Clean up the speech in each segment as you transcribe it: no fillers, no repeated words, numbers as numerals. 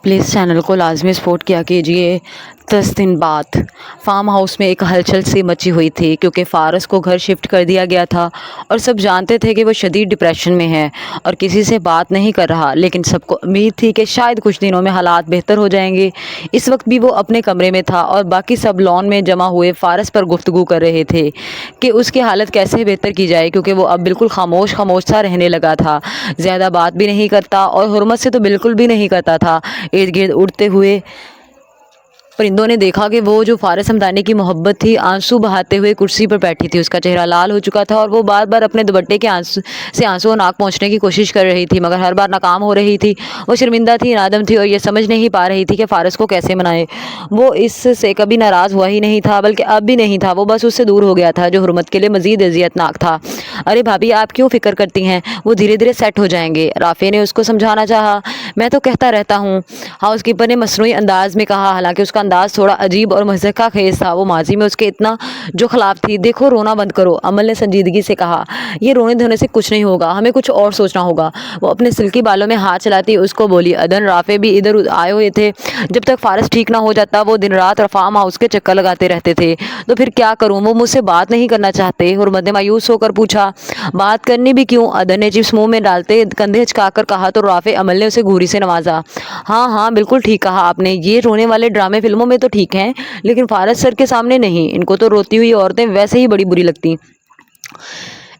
Please channel को लाजमी support किया कीजिए। 10 दिन बाद फार्म हाउस में एक हलचल सी मची हुई थी क्योंकि फ़ारस को घर शिफ्ट कर दिया गया था और सब जानते थे कि वो शदीद डिप्रेशन में है और किसी से बात नहीं कर रहा, लेकिन सबको उम्मीद थी कि शायद कुछ दिनों में हालात बेहतर हो जाएंगे। इस वक्त भी वो अपने कमरे में था और बाकी सब लॉन में जमा हुए फ़ारस पर गुफ्तगू कर रहे थे कि उसकी हालत कैसे बेहतर की जाए, क्योंकि वो अब बिल्कुल खामोश खामोश सा रहने लगा था। ज़्यादा बात भी नहीं करता और हुर्मत से तो बिल्कुल भी नहीं करता था। इर्द गिर्द उड़ते हुए परिंदों ने देखा कि वो जो फ़ारस हमदानी की मोहब्बत थी आंसू बहाते हुए कुर्सी पर बैठी थी। उसका चेहरा लाल हो चुका था और वो बार बार अपने दुपट्टे के आंसू नाक पहुँचने की कोशिश कर रही थी, मगर हर बार नाकाम हो रही थी। वो शर्मिंदा थी, नादम थी और ये समझ नहीं पा रही थी कि फ़ारस को कैसे मनाए। वो इससे कभी नाराज़ हुआ ही नहीं था, बल्कि अब भी नहीं था। वो बस उससे दूर हो गया था, जो हुर्मत के लिए मज़ीद अज़ियतनाक था। अरे भाभी, आप क्यों फ़िक्र करती हैं? वो धीरे धीरे सेट हो जाएंगे, राफ़े ने उसको समझाना चाहा। मैं तो कहता रहता हूँ, हाउसकीपर ने मसनूई अंदाज में कहा। हालांकि उसका अंदाज थोड़ा अजीब और मज़हका खेज था। वो माजी में उसके इतना जो खिलाफ थी। देखो, रोना बंद करो, अमल ने संजीदगी से कहा। ये रोने धोने से कुछ नहीं होगा, हमें कुछ और सोचना होगा। वो अपने सिल्की बालों में हाथ चलाती उसको बोली। अदन राफ़े भी इधर आए हुए थे। जब तक फ़ारस ठीक ना हो जाता वो दिन रात फार्म हाउस के चक्कर लगाते रहते थे। तो फिर क्या करूँ? वो मुझसे बात नहीं करना चाहते। हुर्मत ने मायूस होकर पूछा। बात करनी भी क्यों? अदन ने चिप्स मुंह में डालते कंधे हिचकाकर कहा। तो राफ़े अमल ने उसे घूरी से नवाजा। हाँ हाँ, बिल्कुल ठीक कहा आपने। ये रोने वाले ड्रामे फिल्मों में तो ठीक हैं, लेकिन फ़ारस सर के सामने नहीं। इनको तो रोती हुई औरतें वैसे ही बड़ी बुरी लगती।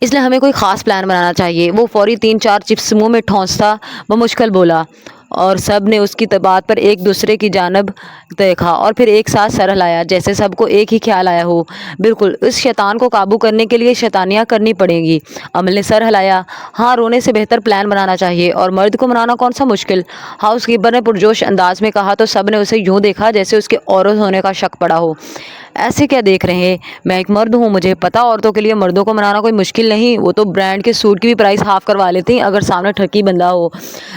इसलिए हमें कोई ख़ास प्लान बनाना चाहिए। वो फौरी 3-4 चिप्स मुंह में ठौंसता बमुश्किल बोला और सब ने उसकी बात पर एक दूसरे की जानब देखा और फिर एक साथ सर हिलाया, जैसे सबको एक ही ख्याल आया हो। बिल्कुल, इस शैतान को काबू करने के लिए शैतानियाँ करनी पड़ेंगी। अमल ने सर हिलाया। हाँ, रोने से बेहतर प्लान बनाना चाहिए, और मर्द को मनाना कौन सा मुश्किल। हाउसकीपर ने पुरजोश अंदाज में कहा। तो सब ने उसे यूँ देखा जैसे उसके औरत होने का शक पड़ा हो। ऐसे क्या देख रहे हैं? मैं एक मर्द हूँ, मुझे पता औरतों के लिए मर्दों को मनाना कोई मुश्किल नहीं। वो तो ब्रांड के सूट की भी प्राइस हाफ करवा लेती हैं अगर सामने ठरकी बंदा हो।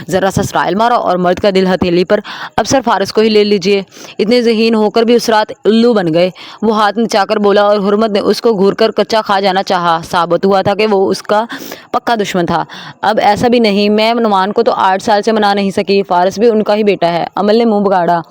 ज़रा सा स्टाइल मारो और मर्द का दिल हथेली पर। अब सर फ़ारस को ही ले लीजिए। इतने ज़हीन होकर भी उस रात उल्लू बन गए। वो हाथ नचाकर बोला और हुर्मत ने उसको घूर कर कच्चा खा जाना चाहा। साबित हुआ था कि वो उसका पक्का दुश्मन था। अब ऐसा भी नहीं, मैं नुमान को तो 8 साल से मना नहीं सकी। फ़ारस भी उनका ही बेटा है। अमल ने मुँह बिगाड़ा।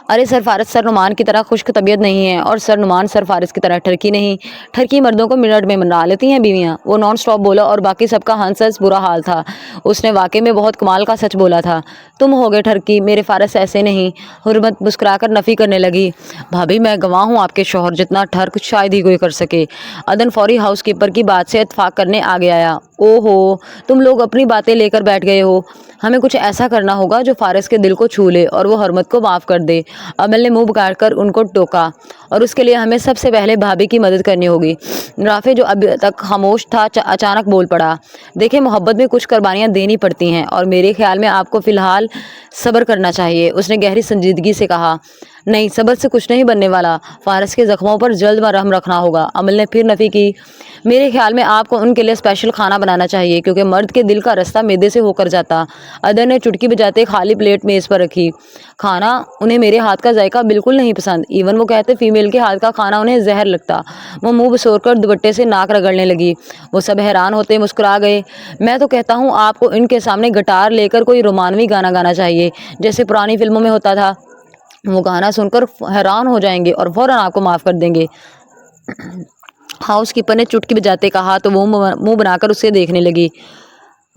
अरे सर फ़ारस सर नुमान की तरह खुश्क तबीयत नहीं है, और सर नुमान सर फ़ारस की तरह ठरकी नहीं। ठरकी मर्दों को मिनट में मना लेती हैं बीवियाँ। वो नॉन स्टॉप बोला और बाकी सबका हंस बुरा हाल था। उसने वाकई में बहुत कमाल का सच बोला था। तुम हो गए ठरकी, मेरे फ़ारस ऐसे नहीं। हुर्मत मुस्कुराकर नफ़ी करने लगी। भाभी, मैं गवाह हूँ आपके शौहर जितना ठर्क शायद ही कोई कर सके। अदन फौरी हाउसकीपर की बात से इत्फाक करने आगे आया। ओहो, तुम लोग अपनी बातें लेकर बैठ गए हो। हमें कुछ ऐसा करना होगा जो फ़ारस के दिल को छू ले और वो हुर्मत को माफ़ कर दे। अमल ने मुंह बिगाड़कर उनको टोका। और उसके लिए हमें सबसे पहले भाभी की मदद करनी होगी। राफ़े, जो अभी तक खामोश था, अचानक बोल पड़ा। देखिए, मोहब्बत में कुछ कुर्बानियाँ देनी पड़ती हैं और मेरे ख्याल में आपको फ़िलहाल सब्र करना चाहिए। उसने गहरी संजीदगी से कहा। नहीं, सब्र से कुछ नहीं बनने वाला। फ़ारस के ज़ख्मों पर जल्द मरहम रखना होगा। अमल ने फिर नफ़ी की। मेरे ख्याल में आपको उनके लिए स्पेशल खाना बनाना चाहिए, क्योंकि मर्द के दिल का रास्ता मैदे से होकर जाता। अदर ने चुटकी बजाते खाली प्लेट मेज़ पर रखी। खाना उन्हें मेरे हाथ का जायका बिल्कुल नहीं पसंद। इवन वो कहते फीमेल के हाथ का खाना उन्हें जहर लगता। वो मुंह बसोरकर दुपट्टे से नाक रगड़ने लगी। वो सब हैरान होते मुस्कुरा गए। मैं तो कहता हूँ आपको इनके सामने गिटार लेकर कोई रोमानवी गाना गाना चाहिए, जैसे पुरानी फिल्मों में होता था। वो गाना सुनकर हैरान हो जाएंगे और फौरन आपको माफ़ कर देंगे। हाउसकीपर ने चुटकी बजाते कहा। तो वो मुंह बनाकर उसे देखने लगी।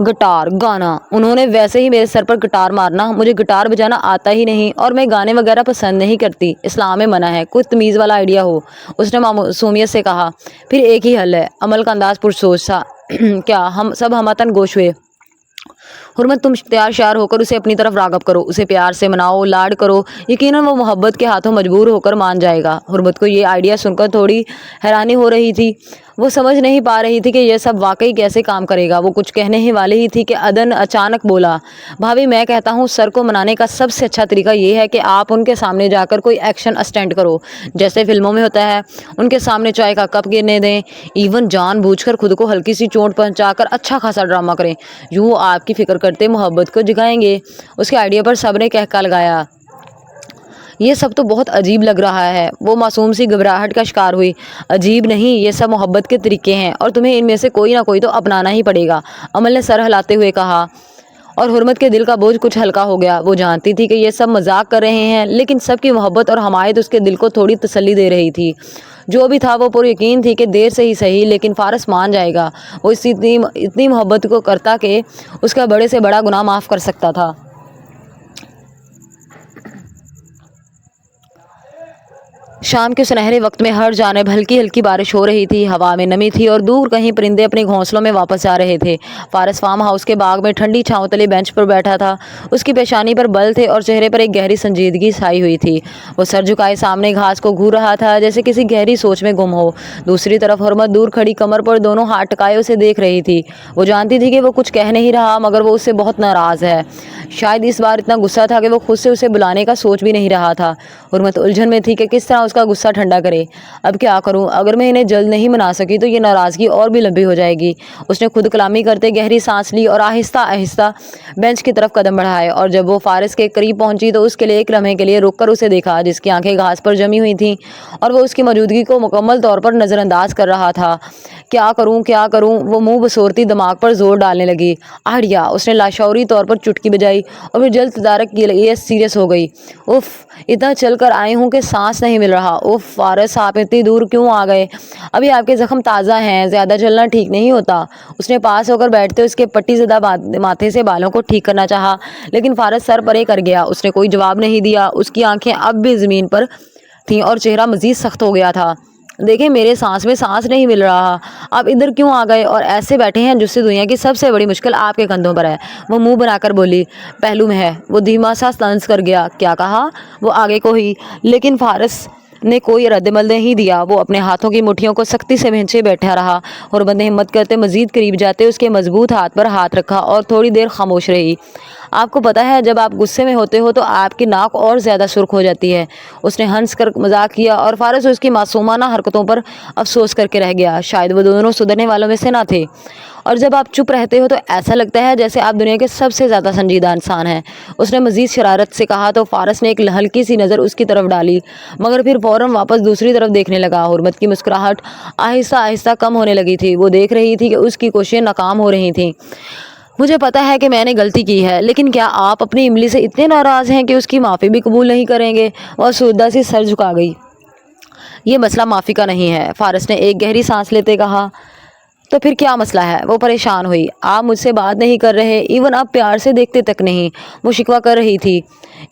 गिटार गाना? उन्होंने वैसे ही मेरे सर पर गिटार मारना। मुझे गिटार बजाना आता ही नहीं और मैं गाने वगैरह पसंद नहीं करती। इस्लाम में मना है। कोई तमीज़ वाला आइडिया हो, उसने मासूमियत से कहा। फिर एक ही हल है। अमल का अंदाज पुरसोच था। क्या? हम सब हमतन गोश हुए। हुर्मत, तुम तैयार श्यार होकर उसे अपनी तरफ राग़ब करो। उसे प्यार से मनाओ, लाड करो। यकीनन वो मोहब्बत के हाथों मजबूर होकर मान जाएगा। हुर्मत को ये आइडिया सुनकर थोड़ी हैरानी हो रही थी। वो समझ नहीं पा रही थी कि यह सब वाकई कैसे काम करेगा। वो कुछ कहने ही वाली ही थी कि अदन अचानक बोला। भाभी, मैं कहता हूँ सर को मनाने का सबसे अच्छा तरीका ये है कि आप उनके सामने जाकर कोई एक्शन स्टंट करो, जैसे फिल्मों में होता है। उनके सामने चाय का कप गिरने दें, इवन जानबूझकर खुद को हल्की सी चोट पहुंचाकर अच्छा खासा ड्रामा करें। यूँ आपकी फिक्र करते मोहब्बत को जगाएंगे। उसके आइडिया पर सब ने कहका लगाया। ये सब तो बहुत अजीब लग रहा है। वो मासूम सी घबराहट का शिकार हुई। अजीब नहीं, ये सब मोहब्बत के तरीके हैं और तुम्हें इनमें से कोई ना कोई तो अपनाना ही पड़ेगा। अमल ने सर हिलाते हुए कहा। اور حرمت کے دل کا بوجھ کچھ ہلکا ہو گیا۔ وہ جانتی تھی کہ یہ سب مذاق کر رہے ہیں، لیکن سب کی محبت اور حمایت اس کے دل کو تھوڑی تسلی دے رہی تھی۔ جو بھی تھا وہ پر یقین تھی کہ دیر سے ہی صحیح لیکن فارس مان جائے گا۔ وہ اس اتنی محبت کو کرتا کہ اس کا بڑے سے بڑا گناہ معاف کر سکتا تھا۔ شام کے سنہرے وقت میں ہر جانب ہلکی ہلکی بارش ہو رہی تھی، ہوا میں نمی تھی اور دور کہیں پرندے اپنے گھونسلوں میں واپس جا رہے تھے۔ فارس فارم ہاؤس کے باغ میں ٹھنڈی چھاؤں تلے بینچ پر بیٹھا تھا۔ اس کی پیشانی پر بل تھے اور چہرے پر ایک گہری سنجیدگی چھائی ہوئی تھی۔ وہ سر جھکائے سامنے گھاس کو گھور رہا تھا جیسے کسی گہری سوچ میں گم ہو۔ دوسری طرف حرمت دور کھڑی کمر پر دونوں ہاتھ ٹکائے اسے دیکھ رہی تھی۔ وہ جانتی تھی کہ وہ کچھ کہہ نہیں رہا مگر وہ اس سے بہت ناراض ہے۔ شاید اس بار اتنا غصہ تھا کہ وہ خود سے اسے بلانے کا سوچ بھی نہیں رہا تھا۔ حرمت الجھن میں تھی کہ کس طرح اس کا غصہ ٹھنڈا کرے۔ اب کیا کروں؟ اگر میں انہیں جلد نہیں منا سکی تو یہ ناراضگی اور بھی لمبی ہو جائے گی۔ اس نے خود کلامی کرتے گہری سانس لی اور آہستہ آہستہ بینچ کی طرف قدم بڑھائے، اور جب وہ فارس کے قریب پہنچی تو اس کے لیے ایک لمحے کے لیے رک کر اسے دیکھا، جس کی آنکھیں گھاس پر جمی ہوئی تھیں اور وہ اس کی موجودگی کو مکمل طور پر نظر انداز کر رہا تھا۔ کیا کروں کیا کروں؟ وہ منہ بسورتی دماغ پر زور ڈالنے لگی۔ آہڑیا! اس نے لاشعوری طور پر چٹکی بجائی اور پھر جلد تدارک کے لیے سیریس ہو گئی۔ اف! اتنا چل کر آئی ہوں کہ سانس نہیں مل رہا۔ اف فارس، آپ اتنی دور کیوں آ گئے؟ ابھی آپ کے زخم تازہ ہیں، زیادہ چلنا ٹھیک نہیں ہوتا۔ اس نے پاس ہو کر بیٹھتے اس کے پٹی زدہ ماتھے سے بالوں کو ٹھیک کرنا چاہا، لیکن فارس سر پرے کر گیا۔ اس نے کوئی جواب نہیں دیا۔ اس کی آنکھیں اب بھی زمین پر تھیں اور چہرہ مزید سخت ہو گیا تھا۔ دیکھیں، میرے سانس میں سانس نہیں مل رہا۔ آپ ادھر کیوں آ گئے اور ایسے بیٹھے ہیں جس سے دنیا کی سب سے بڑی مشکل آپ کے کندھوں پر ہے؟ وہ منہ بنا کر بولی۔ پہلو میں ہے۔ وہ دھیما سا طنز کر گیا۔ کیا کہا؟ وہ آگے کو ہی، لیکن فارس نے کوئی رد عمل نہیں دیا۔ وہ اپنے ہاتھوں کی مٹھیوں کو سختی سے بھینچے بیٹھا رہا۔ حرمت نے ہمت کرتے مزید قریب جاتے اس کے مضبوط ہاتھ پر ہاتھ رکھا اور تھوڑی دیر خاموش رہی۔ آپ کو پتہ ہے جب آپ غصے میں ہوتے ہو تو آپ کی ناک اور زیادہ سرخ ہو جاتی ہے۔ اس نے ہنس کر مذاق کیا اور فارس اس کی معصومانہ حرکتوں پر افسوس کر کے رہ گیا۔ شاید وہ دونوں سدھرنے والوں میں سے نہ تھے، اور جب آپ چپ رہتے ہو تو ایسا لگتا ہے جیسے آپ دنیا کے سب سے زیادہ سنجیدہ انسان ہیں، اس نے مزید شرارت سے کہا تو فارس نے ایک ہلکی سی نظر اس کی طرف ڈالی مگر پھر فوراً واپس دوسری طرف دیکھنے لگا۔ حرمت کی مسکراہٹ آہستہ آہستہ کم ہونے لگی تھی۔ وہ دیکھ رہی تھی کہ اس کی کوششیں ناکام ہو رہی تھیں۔ مجھے پتہ ہے کہ میں نے غلطی کی ہے، لیکن کیا آپ اپنی املی سے اتنے ناراض ہیں کہ اس کی معافی بھی قبول نہیں کریں گے؟ وہ سودہ سی سر جھکا گئی۔ یہ مسئلہ معافی کا نہیں ہے، فارس نے ایک گہری سانس لیتے کہا۔ تو پھر کیا مسئلہ ہے؟ وہ پریشان ہوئی۔ آپ مجھ سے بات نہیں کر رہے، ایون آپ پیار سے دیکھتے تک نہیں، وہ شکوہ کر رہی تھی۔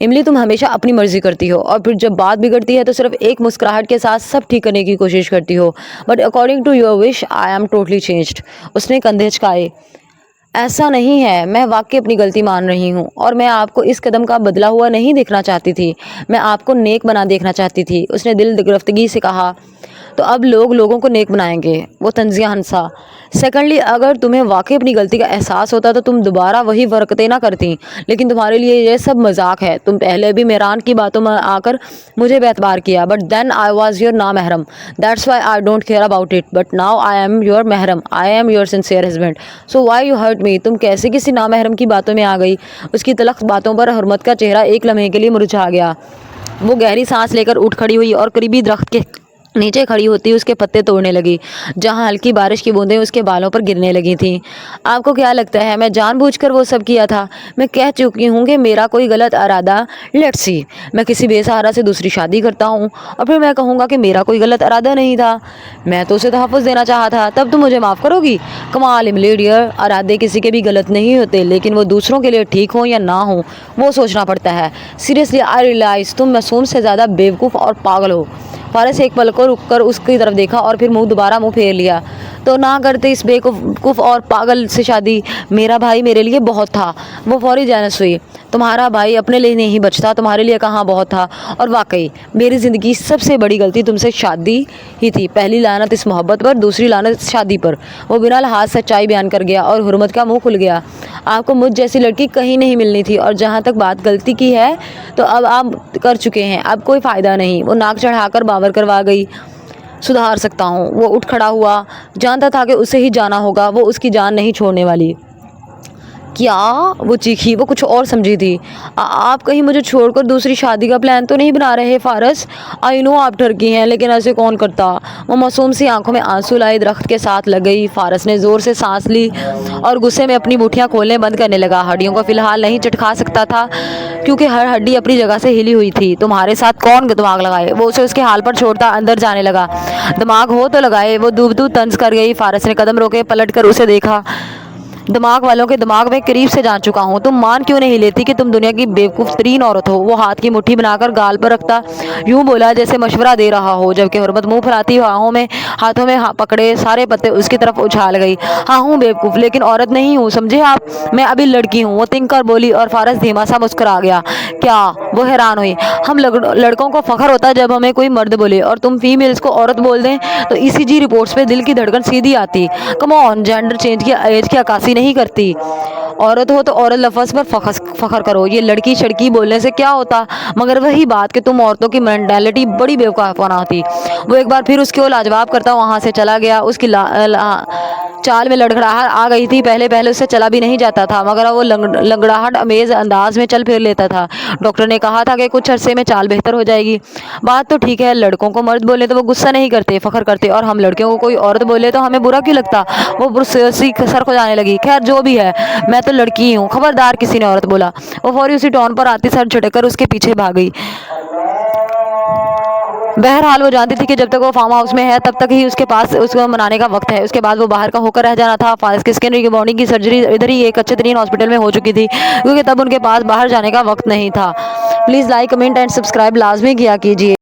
املی، تم ہمیشہ اپنی مرضی کرتی ہو اور پھر جب بات بگڑتی ہے تو صرف ایک مسکراہٹ کے ساتھ سب ٹھیک کرنے کی کوشش کرتی ہو۔ But according to your wish I am totally changed. اس نے کندھے جھکائے۔ ایسا نہیں ہے، میں واقعی اپنی غلطی مان رہی ہوں اور میں آپ کو اس قدم کا بدلا ہوا نہیں دیکھنا چاہتی تھی، میں آپ کو نیک بنا دیکھنا چاہتی تھی، اس نے دل گرفتگی سے کہا۔ تو اب لوگ لوگوں کو نیک بنائیں گے؟ وہ طنزیہ ہنسا۔ سیکنڈلی، اگر تمہیں واقعی اپنی غلطی کا احساس ہوتا تو تم دوبارہ وہی حرکتیں نہ کرتی، لیکن تمہارے لیے یہ سب مذاق ہے۔ تم پہلے بھی میران کی باتوں میں آ کر مجھے بے اعتبار کیا، but then I was your نامحرم، that's why I don't care about it, but now I am your محرم، I am your sincere husband, so why you hurt me. تم کیسے کسی نامحرم کی باتوں میں آ گئی؟ اس کی تلخ باتوں پر حرمت کا چہرہ ایک لمحے کے لیے مرجھا گیا۔ وہ گہری سانس لے کر اٹھ کھڑی ہوئی اور قریبی درخت کے نیچے کھڑی ہوتی اس کے پتے توڑنے لگی جہاں ہلکی بارش کی بوندیں اس کے بالوں پر گرنے لگی تھیں۔ آپ کو کیا لگتا ہے میں جان بوجھ کر وہ سب کیا تھا؟ میں کہہ چکی ہوں کہ میرا کوئی غلط ارادہ، لیٹس سی، میں کسی بے سہارا سے دوسری شادی کرتا ہوں اور پھر میں کہوں گا کہ میرا کوئی غلط ارادہ نہیں تھا، میں تو اسے تحفظ دینا چاہا تھا، تب تم مجھے معاف کرو گی؟ کمال املی ڈیئر، ارادے کسی کے بھی غلط نہیں ہوتے، لیکن وہ دوسروں کے لیے ٹھیک ہوں یا نہ ہوں وہ سوچنا پڑتا ہے۔ سیریسلی آئی ریئلائز تم معصوم سے زیادہ بیوقوف اور پاگل ہو۔ فارس ایک پل کو رک کر اس کی طرف دیکھا اور پھر دوبارہ منہ پھیر لیا۔ تو نہ کرتے اس بیوقوف اور پاگل سے شادی، میرا بھائی میرے لیے بہت تھا۔ وہ فوری جانس ہوئی۔ تمہارا بھائی اپنے لیے نہیں بچتا، تمہارے لیے کہاں بہت تھا، اور واقعی میری زندگی سب سے بڑی غلطی تم سے شادی ہی تھی، پہلی لعنت اس محبت پر، دوسری لعنت شادی پر۔ وہ بنا لحاظ سچائی بیان کر گیا اور حرمت کا منہ کھل گیا۔ آپ کو مجھ جیسی لڑکی کہیں نہیں ملنی تھی، اور جہاں تک بات غلطی کی ہے تو اب آپ کر چکے ہیں، اب کوئی فائدہ نہیں۔ وہ ناک چڑھا کر باور کروا گئی۔ سدھار سکتا ہوں۔ وہ اٹھ کھڑا ہوا، جانتا تھا کہ اسے ہی جانا ہوگا، وہ اس کی جان نہیں چھوڑنے والی۔ क्या? वो चीखी। वो कुछ और समझी थी। आप कहीं मुझे छोड़कर दूसरी शादी का प्लान तो नहीं बना रहे फारस? आई नो आप ठरकी हैं, लेकिन ऐसे कौन करता? वो मासूम सी आंखों में आंसू लाए दरख्त के साथ लग गई। फारस ने ज़ोर से सांस ली और गुस्से में अपनी मुट्ठियाँ खोलने बंद करने लगा। हड्डियों को फिलहाल नहीं चटका सकता था क्योंकि हर हड्डी अपनी जगह से हिली हुई थी। तुम्हारे साथ कौन दिमाग लगाए? वो उसे उसके हाल पर छोड़ता अंदर जाने लगा। दिमाग हो तो लगाए। वो दूब दूब तंज कर गई। फारस ने कदम रोके, पलट कर उसे देखा। दिमाग वालों के दिमाग में करीब से जान चुका हूँ। तुम मान क्यों नहीं लेती कि तुम दुनिया की बेवकूफ़ तरीन औरत हो? वो हाथ की मुट्ठी बनाकर गाल पर रखता यूं बोला जैसे मशवरा दे रहा हो, जबकि हुर्मत मुंह फुलाती हाथों में पकड़े सारे पत्ते उसकी तरफ उछाल गई। हाँ हूँ बेवकूफ़, लेकिन औरत नहीं हूँ, समझे आप? मैं अभी लड़की हूँ। वो तिंक कर बोली और फारस धीमा सा मुस्कुरा गया। क्या? वो हैरान हुई। हम लड़कों को फख्र होता है जब हमें कोई मर्द बोले, और तुम फीमेल्स को औरत बोल दें तो ईसीजी रिपोर्ट्स पे दिल की धड़कन सीधी आती। कम ऑन, जेंडर चेंज की एज की अक्कासी नहीं करती। औरत हो तो औरत लफ्ज़ पर फख्र करो। ये लड़की शड़की बोलने से क्या होता? मगर वही बात कि तुम औरतों की मेंटालिटी बड़ी बेवकूफ़ाना होती। वो एक बार फिर उसकी ओर लाजवाब करता वहाँ से चला गया। उसकी चाल में लड़खड़ाहट आ गई थी। पहले पहले उससे चला भी नहीं जाता था, मगर वो लंगड़ाहट अमेज़ अंदाज में चल फिर लेता था। डॉक्टर ने कहा था कि कुछ अरसे में चाल बेहतर हो जाएगी। बात तो ठीक है, लड़कों को मर्द बोले तो वो गुस्सा नहीं करते, फख्र करते, और हम लड़कियों को कोई औरत बोले तो हमें बुरा क्यों लगता? वो पुरसी सर को जाने लगी। खैर जो भी है, मैं तो लड़की ही हूँ, खबरदार किसी ने औरत बोला। वो फौरी उसी टोन पर आती सर झटक कर उसके पीछे भाग गई। बहरहाल वो जानती थी कि जब तक वो फार्म हाउस में है तब तक ही उसके पास उसको मनाने का वक्त है। उसके बाद वो बाहर का होकर रह जाना था। फारस की स्किन रिबॉन्डिंग की सर्जरी इधर ही एक अच्छे तरीन हॉस्पिटल में हो चुकी थी, क्योंकि तब उनके पास बाहर जाने का वक्त नहीं था। Please like, comment and subscribe लाजमी किया कीजिए।